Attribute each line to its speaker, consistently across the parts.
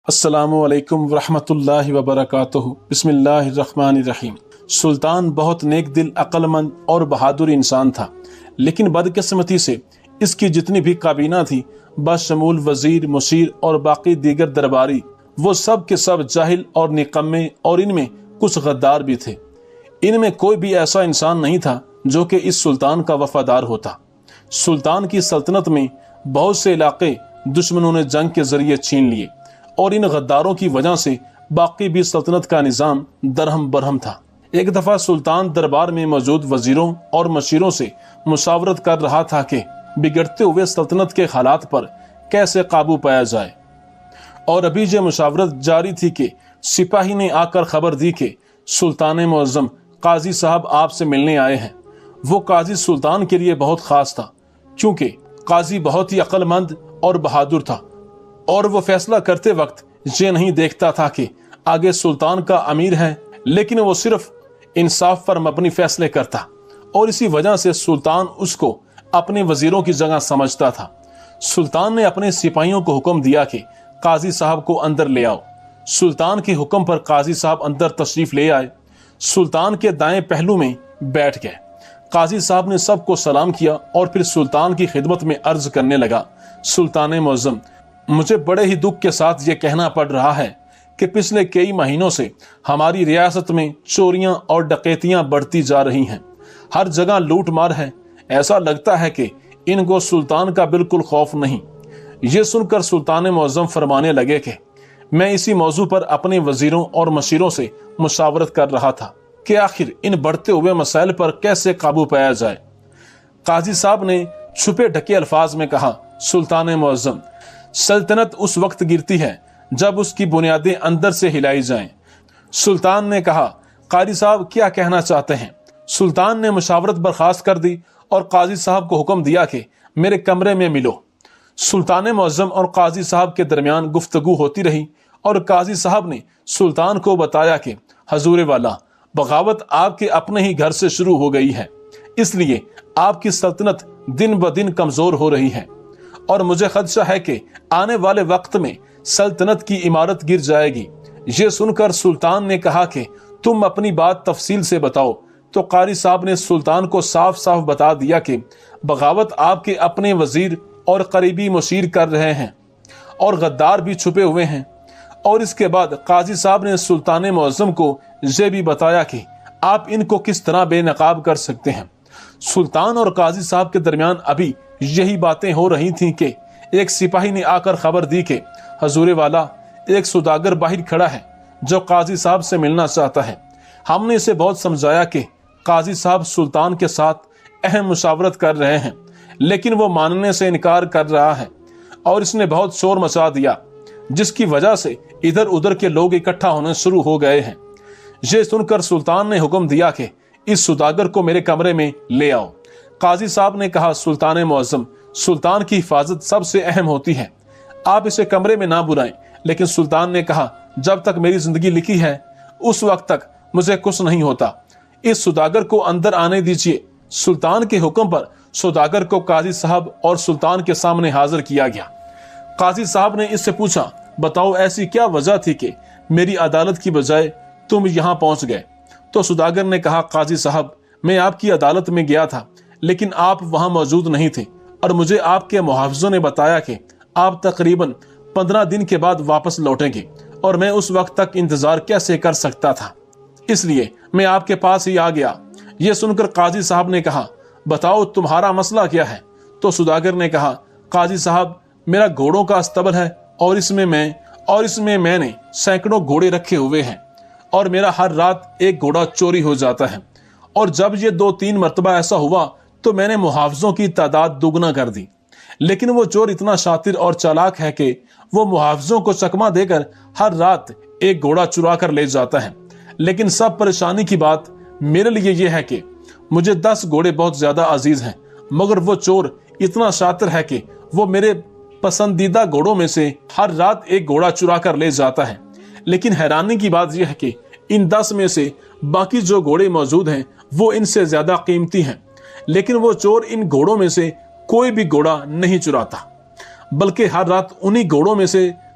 Speaker 1: السلام علیکم ورحمۃ اللہ وبرکاتہ۔ بسم اللہ الرحمن الرحیم۔ سلطان بہت نیک دل، عقل مند اور بہادر انسان تھا، لیکن بدقسمتی سے اس کی جتنی بھی کابینہ تھی، بشمول وزیر، مشیر اور باقی دیگر درباری، وہ سب کے سب جاہل اور نکمے، اور ان میں کچھ غدار بھی تھے۔ ان میں کوئی بھی ایسا انسان نہیں تھا جو کہ اس سلطان کا وفادار ہوتا۔ سلطان کی سلطنت میں بہت سے علاقے دشمنوں نے جنگ کے ذریعے چھین لیے، اور ان غداروں کی وجہ سے باقی بھی سلطنت کا نظام درہم برہم تھا۔ ایک دفعہ سلطان دربار میں موجود وزیروں اور مشیروں سے مشاورت کر رہا تھا کہ بگڑتے ہوئے سلطنت کے حالات پر کیسے قابو پایا جائے، اور ابھی یہ مشاورت جاری تھی کہ سپاہی نے آ کر خبر دی کہ سلطان معظم قاضی صاحب آپ سے ملنے آئے ہیں۔ وہ قاضی سلطان کے لیے بہت خاص تھا، کیونکہ قاضی بہت ہی عقل مند اور بہادر تھا، اور وہ فیصلہ کرتے وقت یہ نہیں دیکھتا تھا کہ آگے سلطان کا امیر ہے، لیکن وہ صرف انصاف پر مبنی فیصلے کرتا، اور اسی وجہ سے سلطان اس کو اپنے وزیروں کی جگہ سمجھتا تھا۔ سلطان نے اپنے سپاہیوں کو حکم دیا کہ قاضی صاحب کو اندر لے آؤ۔ سلطان کے حکم پر قاضی صاحب اندر تشریف لے آئے، سلطان کے دائیں پہلو میں بیٹھ گئے۔ قاضی صاحب نے سب کو سلام کیا اور پھر سلطان کی خدمت میں عرض کرنے لگا، سلطان معظم، مجھے بڑے ہی دکھ کے ساتھ یہ کہنا پڑ رہا ہے کہ پچھلے کئی مہینوں سے ہماری ریاست میں چوریاں اور ڈکیتیاں بڑھتی جا رہی ہیں، ہر جگہ لوٹ مار ہے۔ ایسا لگتا ہے کہ ان کو سلطان کا بالکل خوف نہیں۔ یہ سن کر سلطان معظم فرمانے لگے کہ میں اسی موضوع پر اپنے وزیروں اور مشیروں سے مشاورت کر رہا تھا کہ آخر ان بڑھتے ہوئے مسائل پر کیسے قابو پایا جائے۔ قاضی صاحب نے چھپے ڈھکے الفاظ میں کہا، سلطان معظم، سلطنت اس وقت گرتی ہے جب اس کی بنیادیں اندر سے ہلائی جائیں۔ سلطان نے کہا، قاضی صاحب کیا کہنا چاہتے ہیں؟ سلطان نے مشاورت برخاست کر دی اور قاضی صاحب کو حکم دیا کہ میرے کمرے میں ملو۔ سلطان معظم اور قاضی صاحب کے درمیان گفتگو ہوتی رہی، اور قاضی صاحب نے سلطان کو بتایا کہ حضور والا، بغاوت آپ کے اپنے ہی گھر سے شروع ہو گئی ہے، اس لیے آپ کی سلطنت دن بدن کمزور ہو رہی ہے، اور مجھے خدشہ ہے کہ آنے والے وقت میں سلطنت کی عمارت گر جائے گی۔ یہ سن کر سلطان نے کہا کہ تم اپنی بات تفصیل سے بتاؤ۔ تو قاری صاحب نے سلطان کو صاف صاف بتا دیا کہ بغاوت آپ کے اپنے وزیر اور قریبی مشیر کر رہے ہیں، اور غدار بھی چھپے ہوئے ہیں۔ اور اس کے بعد قاضی صاحب نے سلطان معظم کو یہ بھی بتایا کہ آپ ان کو کس طرح بے نقاب کر سکتے ہیں۔ سلطان اور قاضی صاحب کے درمیان ابھی یہی باتیں ہو رہی تھیں کہ ایک سپاہی نے آ کر خبر دی کہ حضور والا، ایک سوداگر باہر کھڑا ہے جو قاضی صاحب سے ملنا چاہتا ہے۔ ہم نے اسے بہت سمجھایا کہ قاضی صاحب سلطان کے ساتھ اہم مشاورت کر رہے ہیں، لیکن وہ ماننے سے انکار کر رہا ہے، اور اس نے بہت شور مچا دیا، جس کی وجہ سے ادھر ادھر کے لوگ اکٹھا ہونے شروع ہو گئے ہیں۔ یہ سن کر سلطان نے حکم دیا کہ اس سوداگر کو میرے کمرے میں لے آؤ۔ قاضی صاحب نے کہا، سلطان معظم، سلطان کی حفاظت سب سے اہم ہوتی ہے، آپ اسے کمرے میں نہ بلائیں۔ لیکن سلطان نے کہا، جب تک میری زندگی لکھی ہے اس وقت تک مجھے کچھ نہیں ہوتا، اس سوداگر کو اندر آنے دیجیے۔ سلطان کے حکم پر سوداگر کو قاضی صاحب اور سلطان کے سامنے حاضر کیا گیا۔ قاضی صاحب نے اس سے پوچھا، بتاؤ ایسی کیا وجہ تھی کہ میری عدالت کی بجائے تم یہاں پہنچ گئے؟ تو سوداگر نے کہا، قاضی صاحب، میں آپ کی عدالت میں گیا تھا، لیکن آپ وہاں موجود نہیں تھے، اور مجھے آپ کے محافظوں نے بتایا کہ آپ تقریباً 15 دن کے بعد واپس لوٹیں گے، اور میں اس وقت تک انتظار کیسے کر سکتا تھا، اس لیے میں آپ کے پاس ہی آ گیا۔ یہ سن کر قاضی صاحب نے کہا، بتاؤ تمہارا مسئلہ کیا ہے؟ تو سوداگر نے کہا، قاضی صاحب، میرا گھوڑوں کا استبل ہے، اور اس میں میں نے سینکڑوں گھوڑے رکھے ہوئے ہیں، اور میرا ہر رات ایک گھوڑا چوری ہو جاتا ہے، اور جب یہ 2-3 مرتبہ ایسا ہوا تو میں نے محافظوں کی تعداد دوگنا کر دی، لیکن وہ چور اتنا شاطر اور چالاک ہے کہ وہ محافظوں کو چکما دے کر ہر رات ایک گھوڑا چرا کر لے جاتا ہے۔ لیکن سب پریشانی کی بات میرے لیے یہ ہے کہ مجھے 10 گھوڑے بہت زیادہ عزیز ہیں، مگر وہ چور اتنا شاطر ہے کہ وہ میرے پسندیدہ گھوڑوں میں سے ہر رات ایک گھوڑا چرا کر لے جاتا ہے۔ لیکن حیرانی کی بات یہ ہے کہ ان 10 میں سے باقی جو گھوڑے موجود ہیں وہ ان سے زیادہ قیمتی ہیں، لیکن وہ چور ان گھوڑوں میں سے کوئی بھی گھوڑا نہیں چراتا، بلکہ ہر رات انہی گھوڑوں میں سے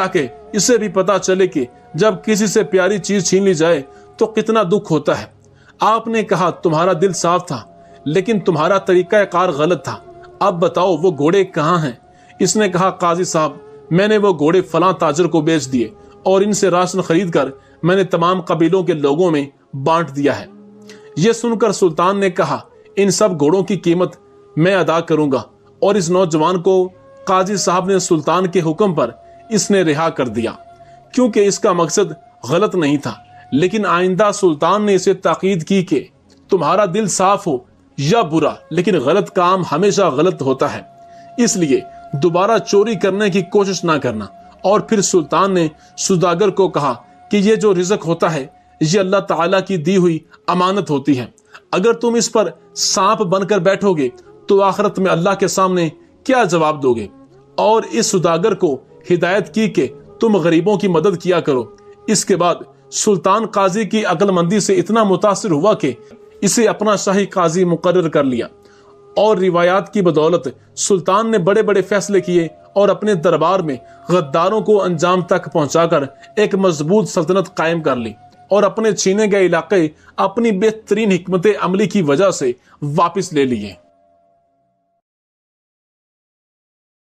Speaker 1: تاکہ اسے بھی پتا چلے کہ جب کسی سے پیاری چیز چھین لی جائے تو کتنا دکھ ہوتا ہے۔ آپ نے کہا تمہارا دل صاف تھا لیکن تمہارا طریقہ کار غلط تھا، اب بتاؤ وہ گھوڑے کہاں ہیں؟ اس نے کہا قاضی صاحب میں نے وہ گھوڑے فلاں تاجر کو بیچ دیے اور ان سے راشن خرید کر میں نے تمام قبیلوں کے لوگوں میں بانٹ دیا ہے۔ یہ سن کر سلطان نے کہا ان سب گھوڑوں کی قیمت میں ادا کروں گا، اور اس نوجوان کو قاضی صاحب نے سلطان کے حکم پر اس نے رہا کر دیا، کیونکہ اس کا مقصد غلط نہیں تھا۔ لیکن آئندہ سلطان نے اسے تاکید کی کہ تمہارا دل صاف ہو یا برا، لیکن غلط کام ہمیشہ غلط ہوتا ہے، اس لیے دوبارہ چوری کرنے کی کوشش نہ کرنا۔ اور پھر سلطان نے سوداگر کو کہا کہ یہ جو رزق ہوتا ہے یہ اللہ تعالیٰ کی دی ہوئی امانت ہوتی ہے، اگر تم اس پر سانپ بن کر بیٹھو گے تو آخرت میں اللہ کے سامنے کیا جواب دو گے؟ اور اس سوداگر کو ہدایت کی کہ تم غریبوں کی مدد کیا کرو۔ اس کے بعد سلطان قاضی کی عقل مندی سے اتنا متاثر ہوا کہ اسے اپنا شاہی قاضی مقرر کر لیا، اور روایات کی بدولت سلطان نے بڑے بڑے فیصلے کیے اور اپنے دربار میں غداروں کو انجام تک پہنچا کر ایک مضبوط سلطنت قائم کر لی، اور اپنے چھینے گئے علاقے اپنی بہترین حکمت عملی کی وجہ سے واپس لے لیے۔